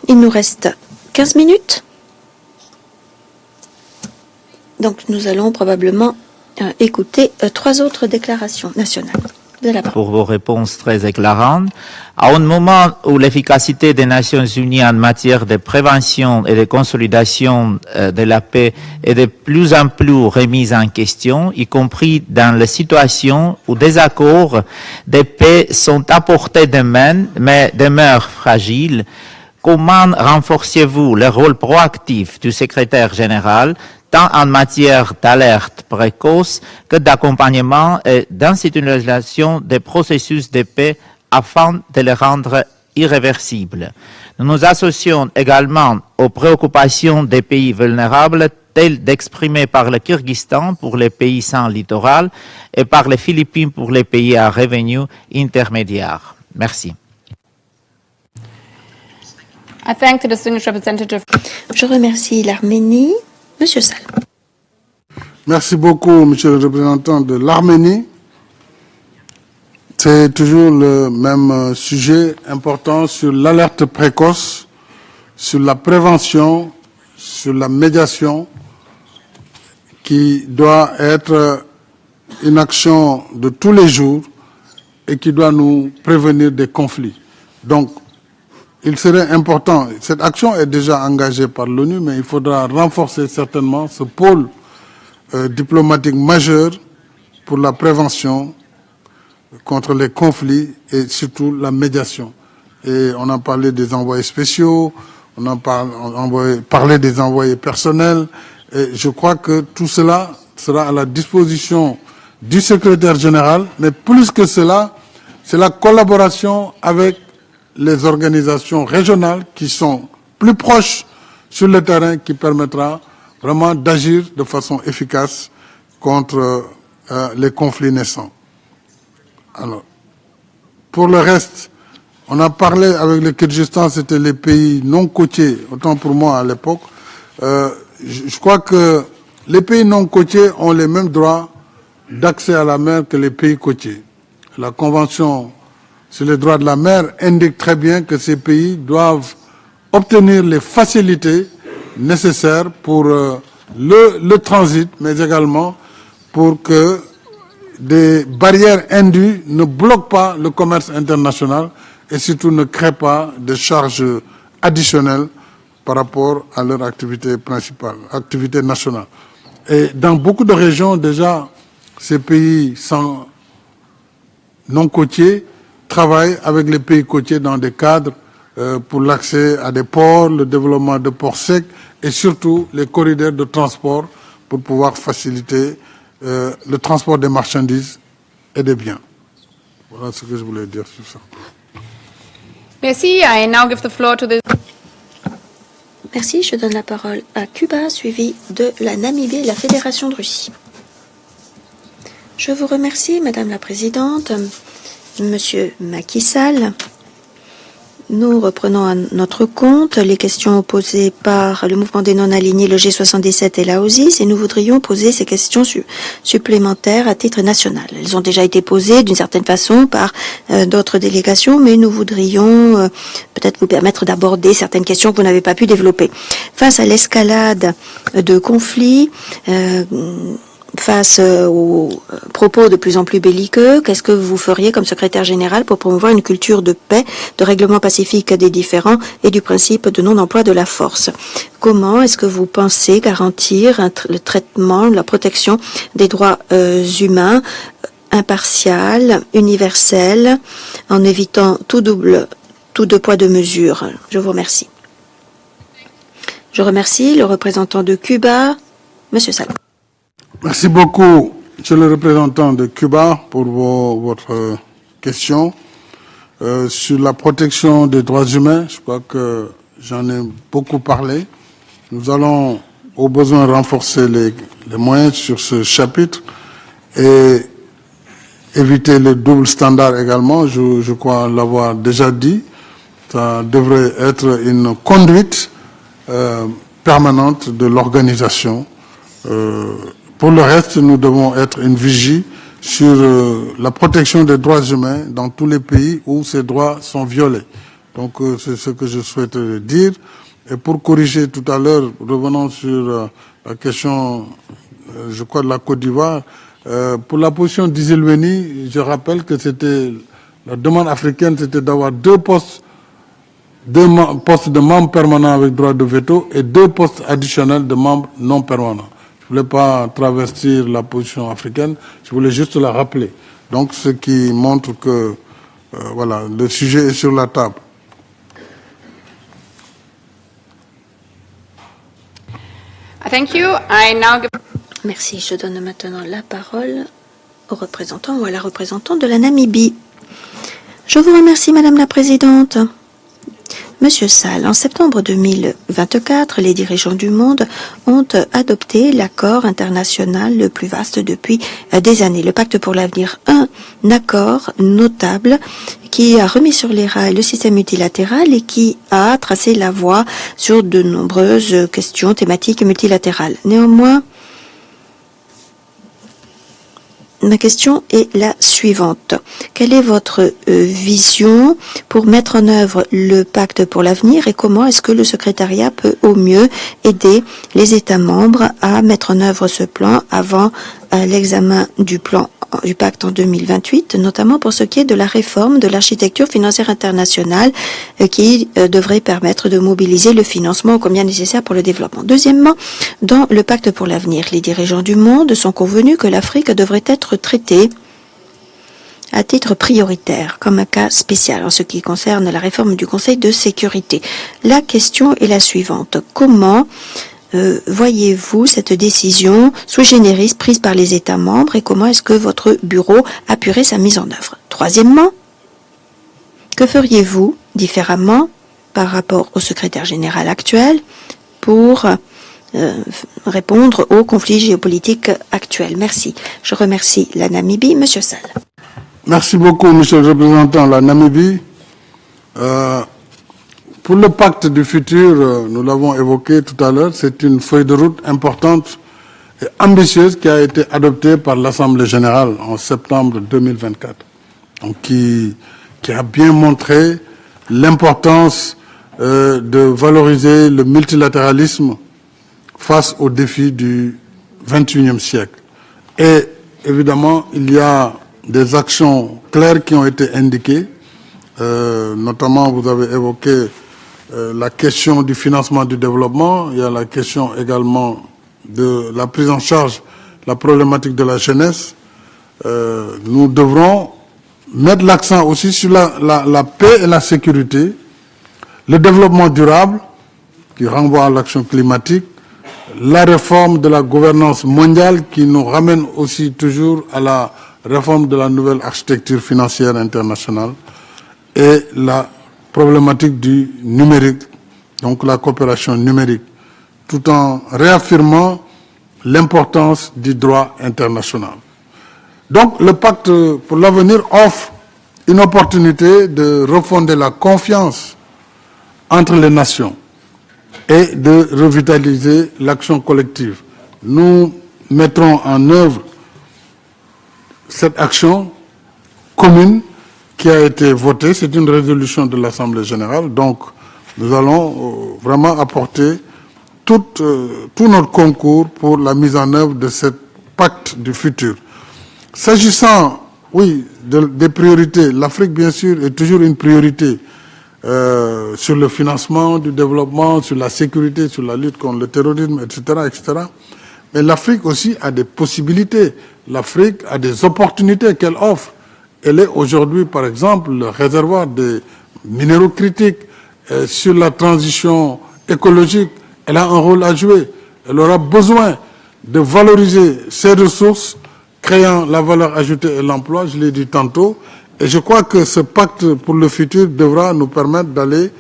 Il nous reste 15 minutes. Donc nous allons probablement écouter 3 autres déclarations nationales. Pour vos réponses très éclairantes. À un moment où l'efficacité des Nations Unies en matière de prévention et de consolidation de la paix est de plus en plus remise en question, y compris dans les situations où des accords de paix sont à portée de main, mais demeurent fragiles, comment renforcez-vous le rôle proactif du secrétaire général tant en matière d'alerte précoce que d'accompagnement et d'institutionnalisation des processus de paix afin de les rendre irréversibles? Nous nous associons également aux préoccupations des pays vulnérables telles d'exprimées par le Kyrgyzstan pour les pays sans littoral et par les Philippines pour les pays à revenus intermédiaires. Merci. I thank the distinguished representative. Je remercie l'Arménie. Monsieur Sall. Merci beaucoup, monsieur le représentant de l'Arménie. C'est toujours le même sujet important sur l'alerte précoce, sur la prévention, sur la médiation, qui doit être une action de tous les jours et qui doit nous prévenir des conflits. Donc, il serait important, cette action est déjà engagée par l'ONU, mais il faudra renforcer certainement ce pôle diplomatique majeur pour la prévention contre les conflits et surtout la médiation. Et on a parlé des envoyés spéciaux, on a parlé des envoyés personnels, et je crois que tout cela sera à la disposition du secrétaire général, mais plus que cela, c'est la collaboration avec les organisations régionales qui sont plus proches sur le terrain qui permettra vraiment d'agir de façon efficace contre les conflits naissants. Alors, pour le reste, on a parlé avec le Kyrgyzstan, c'était les pays non côtiers, autant pour moi à l'époque. Je crois que les pays non côtiers ont les mêmes droits d'accès à la mer que les pays côtiers. La Convention sur les droits de la mer indique très bien que ces pays doivent obtenir les facilités nécessaires pour le transit, mais également pour que des barrières indues ne bloquent pas le commerce international et surtout ne créent pas de charges additionnelles par rapport à leur activité principale, activité nationale. Et dans beaucoup de régions, déjà, ces pays non côtiers travaillent avec les pays côtiers dans des cadres pour l'accès à des ports, le développement de ports secs et surtout les corridors de transport pour pouvoir faciliter le transport des marchandises et des biens. Voilà ce que je voulais dire sur ça. Merci. I now give the floor to the... Merci. Je donne la parole à Cuba, suivi de la Namibie et la Fédération de Russie. Je vous remercie, Madame la Présidente. Monsieur Macky Sall, nous reprenons à notre compte les questions posées par le mouvement des non-alignés, le G77 et la OSIS, et nous voudrions poser ces questions supplémentaires à titre national. Elles ont déjà été posées d'une certaine façon par d'autres délégations, mais nous voudrions peut-être vous permettre d'aborder certaines questions que vous n'avez pas pu développer. Face à l'escalade de conflits, face aux propos de plus en plus belliqueux, qu'est-ce que vous feriez comme secrétaire général pour promouvoir une culture de paix, de règlement pacifique des différends et du principe de non-emploi de la force? Comment est-ce que vous pensez garantir le traitement, la protection des droits humains impartial, universel, en évitant tout deux poids, deux mesures? Je vous remercie. Je remercie le représentant de Cuba, Monsieur Sall. Merci beaucoup, monsieur le représentant de Cuba, pour votre question. Sur la protection des droits humains, je crois que j'en ai beaucoup parlé. Nous allons au besoin renforcer les moyens sur ce chapitre et éviter le double standard également. Je crois l'avoir déjà dit. Ça devrait être une conduite permanente de l'organisation. Pour le reste, nous devons être une vigie sur la protection des droits humains dans tous les pays où ces droits sont violés. Donc c'est ce que je souhaite dire. Et pour corriger tout à l'heure, revenons sur la question, je crois, de la Côte d'Ivoire, pour la position d'Isilweni, je rappelle que c'était la demande africaine, c'était d'avoir deux postes de membres permanents avec droit de veto et 2 postes additionnels de membres non permanents. Je ne voulais pas travestir la position africaine, je voulais juste la rappeler. Donc, ce qui montre que voilà, le sujet est sur la table. Thank you. I now give... Merci. Je donne maintenant la parole au représentant ou à la représentante de la Namibie. Je vous remercie, Madame la Présidente. Monsieur Sall, en septembre 2024, les dirigeants du monde ont adopté l'accord international le plus vaste depuis des années, le Pacte pour l'avenir. Un accord notable qui a remis sur les rails le système multilatéral et qui a tracé la voie sur de nombreuses questions thématiques multilatérales. Néanmoins, ma question est la suivante. Quelle est votre vision pour mettre en œuvre le pacte pour l'avenir et comment est-ce que le secrétariat peut au mieux aider les États membres à mettre en œuvre ce plan avant l'examen du plan du pacte en 2028, notamment pour ce qui est de la réforme de l'architecture financière internationale qui devrait permettre de mobiliser le financement combien nécessaire pour le développement. Deuxièmement, dans le pacte pour l'avenir, les dirigeants du monde sont convenus que l'Afrique devrait être traitée à titre prioritaire, comme un cas spécial en ce qui concerne la réforme du Conseil de sécurité. La question est la suivante. Comment voyez-vous cette décision sui generis prise par les États membres et comment est-ce que votre bureau appuierait sa mise en œuvre? Troisièmement, que feriez-vous différemment par rapport au secrétaire général actuel pour répondre aux conflits géopolitiques actuels? Merci. Je remercie la Namibie. Monsieur Sall. Merci beaucoup, monsieur le représentant de la Namibie. Pour le pacte du futur, nous l'avons évoqué tout à l'heure, c'est une feuille de route importante et ambitieuse qui a été adoptée par l'Assemblée générale en septembre 2024, donc qui a bien montré l'importance de valoriser le multilatéralisme face aux défis du XXIe siècle. Et évidemment, il y a des actions claires qui ont été indiquées, notamment vous avez évoqué la question du financement du développement, il y a la question également de la prise en charge, la problématique de la jeunesse. Nous devrons mettre l'accent aussi sur la paix et la sécurité, le développement durable, qui renvoie à l'action climatique, la réforme de la gouvernance mondiale qui nous ramène aussi toujours à la réforme de la nouvelle architecture financière internationale et la problématique du numérique, donc la coopération numérique, tout en réaffirmant l'importance du droit international. Donc le pacte pour l'avenir offre une opportunité de refonder la confiance entre les nations et de revitaliser l'action collective. Nous mettrons en œuvre cette action commune qui a été votée, c'est une résolution de l'Assemblée générale, donc nous allons vraiment apporter tout notre concours pour la mise en œuvre de ce pacte du futur. S'agissant, oui, des priorités, l'Afrique bien sûr est toujours une priorité sur le financement du développement, sur la sécurité, sur la lutte contre le terrorisme, etc., etc. Mais l'Afrique aussi a des possibilités, l'Afrique a des opportunités qu'elle offre. Elle est aujourd'hui, par exemple, le réservoir des minéraux critiques sur la transition écologique. Elle a un rôle à jouer. Elle aura besoin de valoriser ses ressources, créant la valeur ajoutée et l'emploi, je l'ai dit tantôt. Et je crois que ce pacte pour le futur devra nous permettre d'aller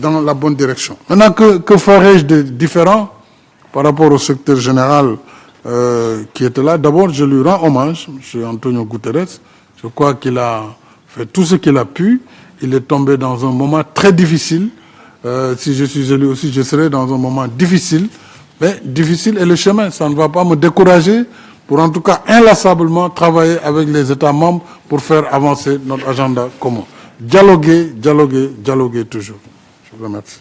dans la bonne direction. Maintenant, que ferais-je de différent par rapport au secrétaire général qui était là? D'abord, je lui rends hommage, M. Antonio Guterres. Je crois qu'il a fait tout ce qu'il a pu. Il est tombé dans un moment très difficile. Si je suis élu aussi, je serai dans un moment difficile. Mais difficile est le chemin. Ça ne va pas me décourager pour en tout cas inlassablement travailler avec les États membres pour faire avancer notre agenda commun. dialoguer, dialoguer, dialoguer toujours. Je vous remercie.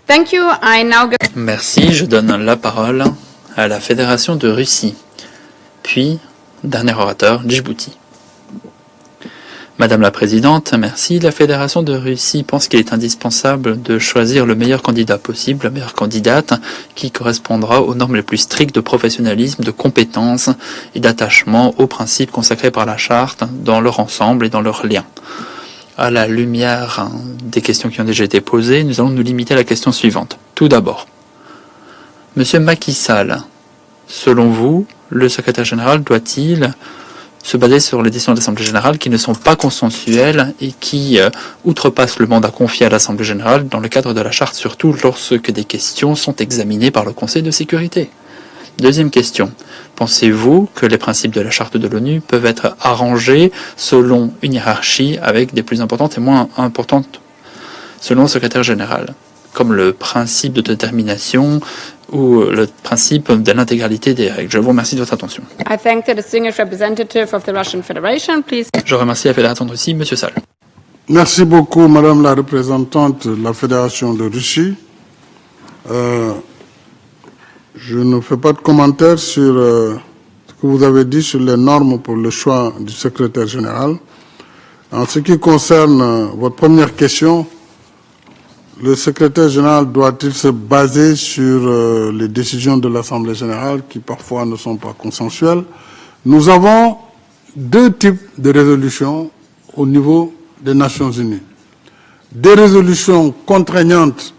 Thank you. I now give... Merci, je donne la parole à la Fédération de Russie. Puis, dernier orateur, Djibouti. Madame la Présidente, merci. La Fédération de Russie pense qu'il est indispensable de choisir le meilleur candidat possible, la meilleure candidate qui correspondra aux normes les plus strictes de professionnalisme, de compétence et d'attachement aux principes consacrés par la Charte dans leur ensemble et dans leurs liens. À la lumière des questions qui ont déjà été posées, nous allons nous limiter à la question suivante. Tout d'abord, Monsieur Macky Sall, selon vous, le secrétaire général doit-il se baser sur les décisions de l'Assemblée générale qui ne sont pas consensuelles et qui outrepassent le mandat confié à l'Assemblée générale dans le cadre de la Charte, surtout lorsque des questions sont examinées par le Conseil de sécurité? Deuxième question. Pensez-vous que les principes de la Charte de l'ONU peuvent être arrangés selon une hiérarchie avec des plus importantes et moins importantes selon le secrétaire général, comme le principe de détermination ou le principe de l'intégralité des règles? Je vous remercie de votre attention. I thank the distinguished representative of the Russian Federation. Please. Je remercie la Fédération de Russie, Monsieur Sall. Merci beaucoup, Madame la représentante de la Fédération de Russie. Je ne fais pas de commentaires sur ce que vous avez dit sur les normes pour le choix du secrétaire général. En ce qui concerne votre première question, le secrétaire général doit-il se baser sur les décisions de l'Assemblée générale qui parfois ne sont pas consensuelles? Nous avons deux types de résolutions au niveau des Nations Unies. Des résolutions contraignantes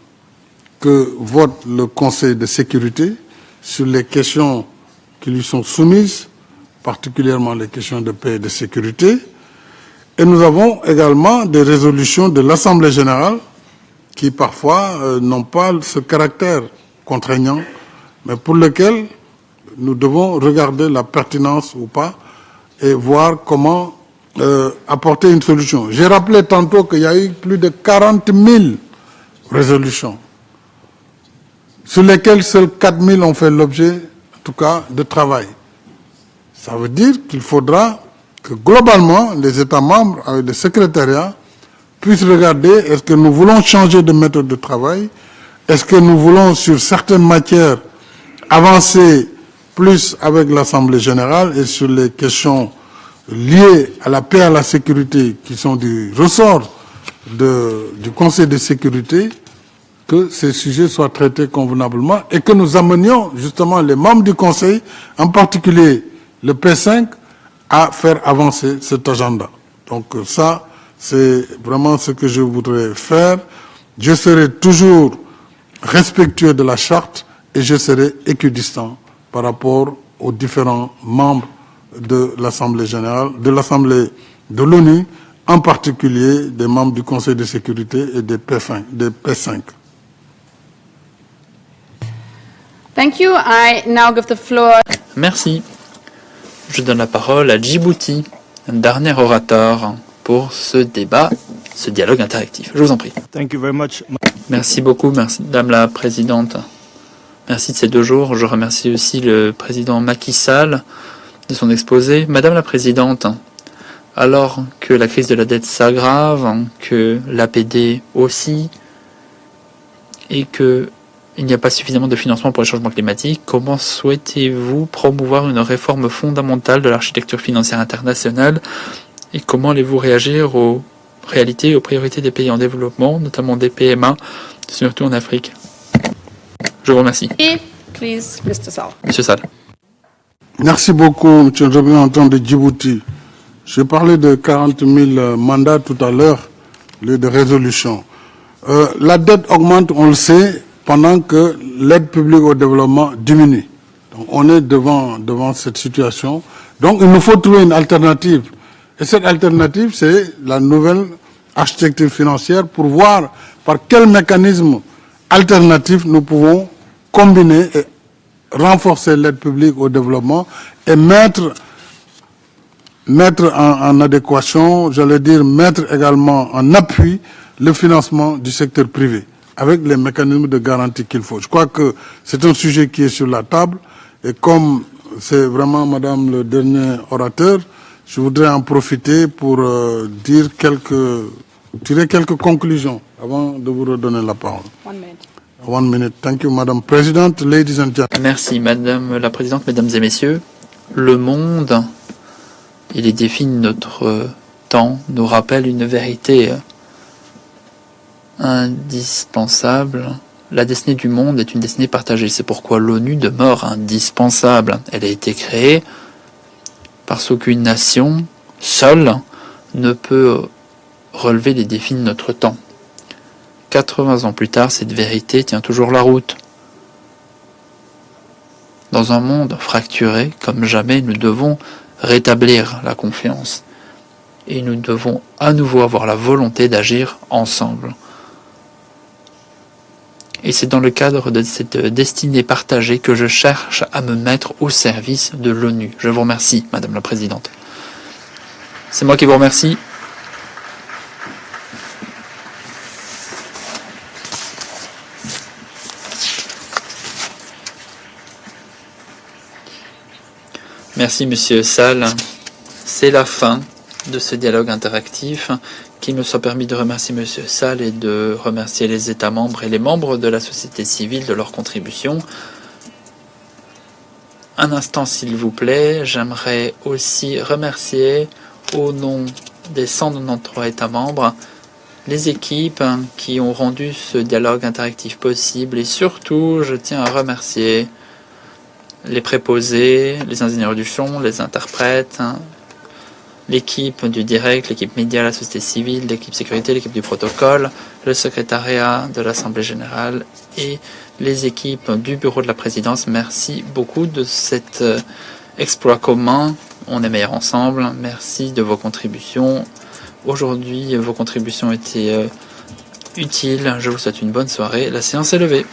que vote le Conseil de sécurité sur les questions qui lui sont soumises, particulièrement les questions de paix et de sécurité. Et nous avons également des résolutions de l'Assemblée générale qui parfois n'ont pas ce caractère contraignant, mais pour lequel nous devons regarder la pertinence ou pas et voir comment apporter une solution. J'ai rappelé tantôt qu'il y a eu plus de 40 000 résolutions, sur lesquelles seuls 4 000 ont fait l'objet, en tout cas, de travail. Ça veut dire qu'il faudra que globalement, les États membres, avec le secrétariat, puissent regarder est-ce que nous voulons changer de méthode de travail, est-ce que nous voulons, sur certaines matières, avancer plus avec l'Assemblée générale et sur les questions liées à la paix et à la sécurité qui sont du ressort du Conseil de sécurité, que ces sujets soient traités convenablement et que nous amenions justement les membres du Conseil, en particulier le P5, à faire avancer cet agenda. Donc ça, c'est vraiment ce que je voudrais faire. Je serai toujours respectueux de la Charte et je serai équidistant par rapport aux différents membres de l'Assemblée générale, de l'Assemblée de l'ONU, en particulier des membres du Conseil de sécurité et des P5. Thank you. I now give the floor. Merci. Je donne la parole à Djibouti, un dernier orateur pour ce débat, ce dialogue interactif. Je vous en prie. Thank you very much. Merci beaucoup, merci Madame la Présidente. Merci de ces 2 jours. Je remercie aussi le président Macky Sall de son exposé. Madame la Présidente, alors que la crise de la dette s'aggrave, que l'APD aussi, et que il n'y a pas suffisamment de financement pour le changement climatique, comment souhaitez-vous promouvoir une réforme fondamentale de l'architecture financière internationale et comment allez-vous réagir aux réalités et aux priorités des pays en développement, notamment des PMA, surtout en Afrique? Je vous remercie. Et, please, Mr. Sall. Monsieur Sall. Merci beaucoup, monsieur le représentant de Djibouti. J'ai parlé de 40 000 mandats tout à l'heure, de résolution. La dette augmente, on le sait, pendant que l'aide publique au développement diminue. Donc, on est devant cette situation. Donc, il nous faut trouver une alternative. Et cette alternative, c'est la nouvelle architecture financière pour voir par quel mécanisme alternatif nous pouvons combiner et renforcer l'aide publique au développement et mettre en adéquation, j'allais dire, mettre également en appui le financement du secteur privé, avec les mécanismes de garantie qu'il faut. Je crois que c'est un sujet qui est sur la table et comme c'est vraiment, Madame le dernier orateur, je voudrais en profiter pour tirer quelques conclusions avant de vous redonner la parole. 1 minute. 1 minute. Thank you, Madam President, ladies and gentlemen. Merci, Madame la Présidente, Mesdames et Messieurs. Le monde et les défis de notre temps nous rappellent une vérité indispensable. La destinée du monde est une destinée partagée. C'est pourquoi l'ONU demeure indispensable. Elle a été créée parce qu'aucune nation seule ne peut relever les défis de notre temps. 80 ans plus tard, cette vérité tient toujours la route. Dans un monde fracturé comme jamais, nous devons rétablir la confiance. Et nous devons à nouveau avoir la volonté d'agir ensemble. Et c'est dans le cadre de cette destinée partagée que je cherche à me mettre au service de l'ONU. Je vous remercie, Madame la Présidente. C'est moi qui vous remercie. Merci, Monsieur Sall. C'est la fin de ce dialogue interactif. Qu'il me soit permis de remercier M. Sall et de remercier les États membres et les membres de la société civile de leur contribution. Un instant, s'il vous plaît, j'aimerais aussi remercier, au nom des 193 États membres, les équipes qui ont rendu ce dialogue interactif possible. Et surtout, je tiens à remercier les préposés, les ingénieurs du son, les interprètes, l'équipe du direct, l'équipe média, la société civile, l'équipe sécurité, l'équipe du protocole, le secrétariat de l'Assemblée générale et les équipes du bureau de la présidence. Merci beaucoup de cet exploit commun. On est meilleurs ensemble. Merci de vos contributions. Aujourd'hui, vos contributions étaient utiles. Je vous souhaite une bonne soirée. La séance est levée.